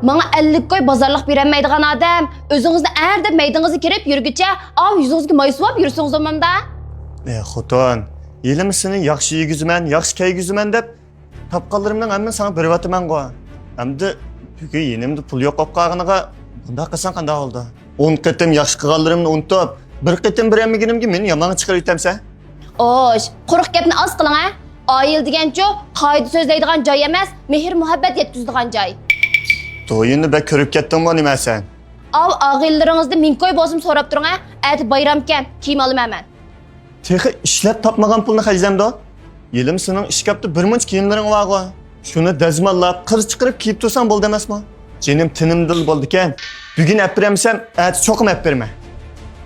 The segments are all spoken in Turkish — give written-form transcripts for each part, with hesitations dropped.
Bana 50 koy bazarlık veremeydiğin adam. Özünüzde eğer de meydanınızı kirip yürgüçe, av yüzünüzü mayısıp yürüsünüz omamda. Xotin, yelimizsini yaxshi yegizman, yaxshi kaygizman deb tapqanlarimdan hamma sana berib ataman qo'y. Hamda bugun yenimda pul yo'q qolib qolganiga bunday qilsang qanday bo'ldi? 10 qatim yaxshi qilganlarimni unutib, bir qatim beramaganimga meni yomon chiqarib yutamsan. Oş, quruq gapni az qiling ha. Oil degancha qoida so'zlaydigan joy emas, mehr muhabbat yetkazadigan joy. To'yini bek ko'rib ketdingmi nima sen? Av og'illaringizda ming koy bosim so'rab turing ha. Ati bayramkan, kiyim olaman. Texi ishlab topmagan pulni xajlamda. Yelim sening ishkapda bir muncha kiyimlaring bor-ku. Shuni dazmollab, qir chiqarib kiyib tursang bo'ldi emasmi? Jenim tinimdil bo'ldi ekan. Bugun appiramsam, ati cho'qim appirma.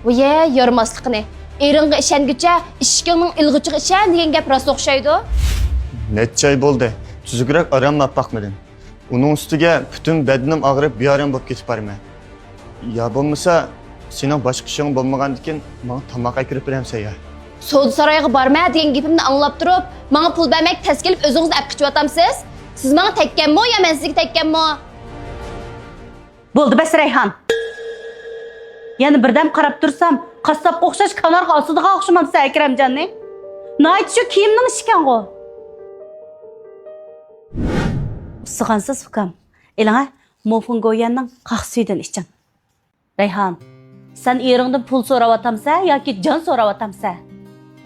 Voye, yormasliqni. Eringga ishonguncha, ishkingning ilg'ichiga ishon degan gap rost o'xshaydi. Necha oy bo'ldi. Tuzukroq aramlab boqmadim. Uning ustiga butun badanim og'rib, beyorim bo'lib ketib borman. Ya bo'lmasa, sening boshqa ishing bo'lmagandikin, menga tomoqqa kirib beramsan ya. Savdo saroyiga borma degan gapimni anglab turib, menga pul bermak tas kelib o'zingizni olib qichyotamsiz? Siz menga tekkanmi yo men sizga tekkanmi? Bo'ldi bas Rayhon. Yana birdam qarab tursam, qassobga o'xshash kanarga osidiga o'xshamamsa Akramjonning. Nayt shu kiyimning ishkan-ku. Sig'ansiz ukam. Elanga Mofun Goyanning qaqsuydan ichin. Rayhon, sen eringdan pul so'ravatamsa yoki jon so'ravatamsa?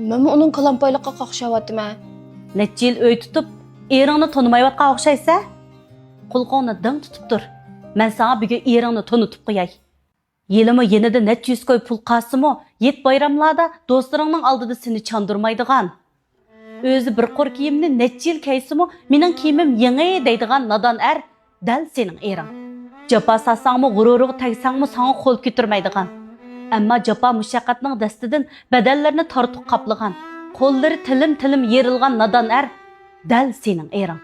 Men uning kalampayliqqa qaqshayotiman. Necha yil uy tutib, eringni tonimayotgan o'xshaysa, qulqongni ding tutib tur. Men sana bugun eringni tonitib qo'yay. Yelimi yenida necha yuz koy pul qasimi, yet bayramlarda do'stlaringning oldida seni chandurmaydigan. O'zi bir qo'r kiyimni necha yil kaysimi, mening kiyimim yangi deydigan nodon er dal sening ering. Japa sasangmi, g'ururiga tagsangmi sana qo'l ko'tarmaydigan. Ammo japa mushaqqatning dastidan badallarni tortib qaplagan. Qo'llari tilim yerilgan nodon er dal sening ering.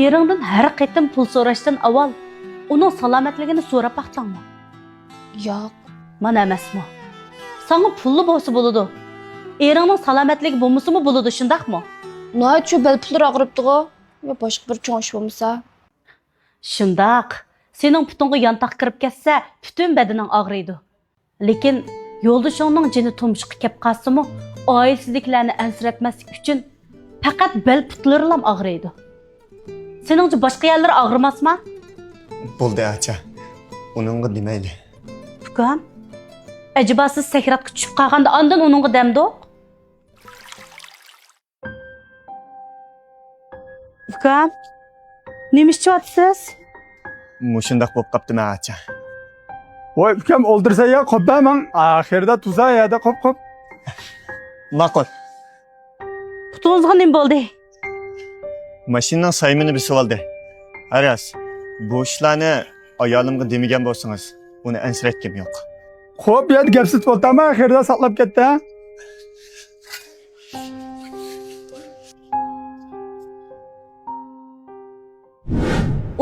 Eringdan har qatim pul so'rashdan avval uning salomatligini so'rab baqdingmi? Yo'q. Mana emasmi? Sana pulli bo'lsa bo'ladi. Eringning salomatligi bo'lmasimi bo'ladi, shundaqmi? Nayt shu bel pullar og'ribdi-ku. Yo boshqa bir cho'ng ish bo'lmasa. Shundaq. Sening putunga yantoq kirib ketsa, butun badaning og'riydi. Lekin yo'ldashingning jini tumshiqqa kelib qolsa-mu, oilsizliklarni ansratmaslik uchun faqat bel putlarim og'riydi. Seningcha boshqa yerlar og'rimasmi? Bo'ldi acha. Uningga demayli. Ukam, acaba siz sakratga tushib qolganda ondan uningga damdoq? Ukam, nima ishyapsiz? Mushundaq bo'lib qopdimi acha. Voy ukam o'ldirsa ya qopman, oxirida tuza yada qop. Ma'qul. Putunuzga nima bo'ldi? Mashinaning saymini bisib oldi. Aras, bu ishlarni ayolimga demagan bo'lsangiz, uni ansratgim yo'q. Xo'p, yad gapsiz bo'ltami, oxirida saqlab ketdi.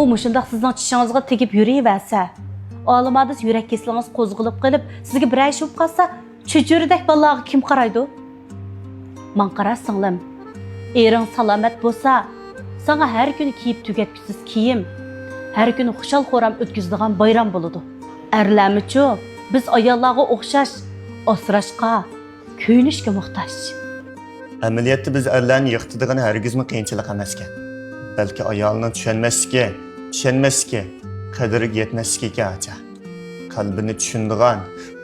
U mushundaq sizning tishingizga tegib yurayversa, olimadiz yurak keslingiz qo'zg'ilib qilib, sizga bir ay shub qolsa, cho'churidak bolalarga kim qaraydi? Men qarasinglim. Ering salomat bo'lsa, sana har kuni kiyib tugatgusiz kiyim, har kuni xushal-xo'ram o'tkazadigan bayram bo'ladi. Erlarmichu, biz ayollarga o'xshash, asrashqa, ko'ynishga muhtoj. Amaliyotda biz erlarni yiqitadigan hargizmi qiyinchilik emas ekan. Balki ayolning ishonmasligi, qadriga yetmasligi ekan acha. Qalbini tushundigan,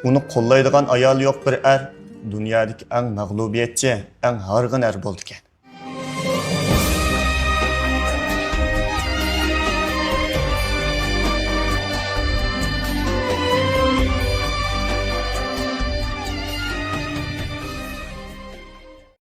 uni qo'llaydigan ayol yo'q bir er, dunyodagi eng mag'lubiyatchi, eng harg'in er bo'ldi ekan.